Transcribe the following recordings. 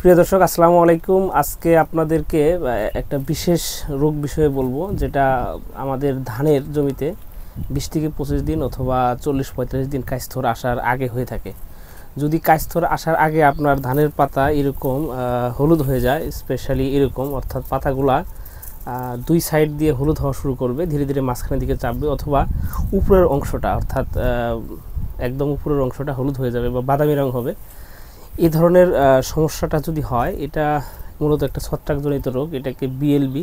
প্রিয় দর্শক, আসসালামু আলাইকুম। আজকে আপনাদেরকে একটা বিশেষ রোগ বিষয়ে বলবো, যেটা আমাদের ধানের জমিতে 20 থেকে 25 দিন অথবা 40-45 দিন কাইস্থর আসার আগে হয়ে থাকে। যদি কাইস্থর আসার আগে আপনার ধানের পাতা এরকম হলুদ হয়ে যায়, স্পেশালি এরকম, অর্থাৎ পাতাগুলা দুই সাইড দিয়ে হলুদ হওয়া শুরু করবে, ধীরে ধীরে মাঝখানের দিকে চাপবে, অথবা উপরের অংশটা অর্থাৎ একদম উপরের অংশটা হলুদ হয়ে যাবে বা বাদামি রং হবে, এই ধরনের সমস্যাটা যদি হয়, এটা মূলত একটা ছত্রাকজনিত রোগ। এটাকে বিএলবি,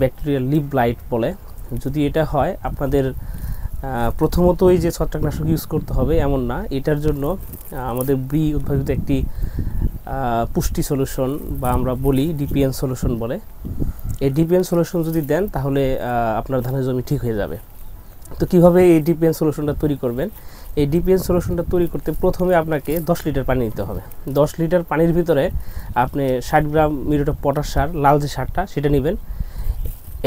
ব্যাকটেরিয়াল লিভ ব্লাইট বলে। যদি এটা হয়, আপনাদের প্রথমতই যে ছত্রাকনাশক ইউজ করতে হবে এমন না। এটার জন্য আমাদের ব্রি উদ্ভাবিত একটি পুষ্টি সলিউশন, বা আমরা বলি ডিপিএন সলিউশন বলে। এই ডিপিএন সলিউশন যদি দেন, তাহলে আপনার ধানের জমি ঠিক হয়ে যাবে। তো কীভাবে এই ডিপিএন সলিউশনটা তৈরি করবেন? এই ডিপিএন সলিউশনটা তৈরি করতে প্রথমে আপনাকে 10 লিটার পানি নিতে হবে। 10 লিটার পানির ভিতরে আপনি 60 গ্রাম মিউরেট অফ পটাশ সার, লাল যে সারটা সেটা নেবেন,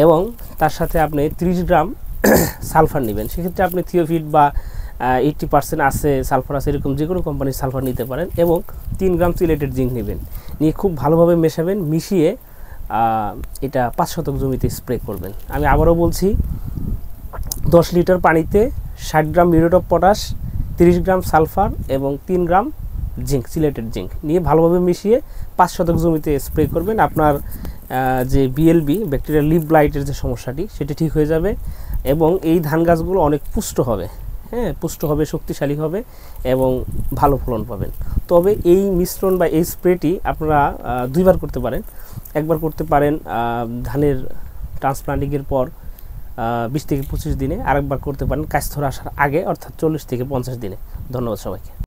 এবং তার সাথে আপনি 30 গ্রাম সালফার নেবেন। সেক্ষেত্রে আপনি থিওফিট বা 80% আছে সালফার আছে, এরকম যে কোনো কোম্পানির সালফার নিতে পারেন, এবং 3 গ্রাম চিলেটেড জিঙ্ক নেবেন। নিয়ে খুব ভালোভাবে মেশাবেন, মিশিয়ে এটা 5 শতক জমিতে স্প্রে করবেন। আমি আবারও বলছি, 10 লিটার পানিতে 60 gram muriate of potash, 30 gram sulphur এবং 3 গ্রাম জিঙ্ক, সিলেটেড জিঙ্ক নিয়ে ভালোভাবে মিশিয়ে 5 শতক জমিতে স্প্রে করবেন। আপনার যে বিএলবি, ব্যাকটেরিয়াল লিভ ব্লাইটের যে সমস্যাটি, সেটি ঠিক হয়ে যাবে, এবং এই ধান গাছগুলো অনেক পুষ্ট হবে, পুষ্ট হবে, শক্তিশালী হবে, এবং ভালো ফলন পাবেন। তবে এই মিশ্রণ বা এই স্প্রেটি আপনারা দুইবার করতে পারেন। একবার করতে পারেন ধানের ট্রান্সপ্লান্টিংয়ের পর 20 থেকে 25 দিনে, আরেকবার করতে পারেন কাইস্থর আসার আগে, অর্থাৎ 40 থেকে 50 দিনে। ধন্যবাদ সবাইকে।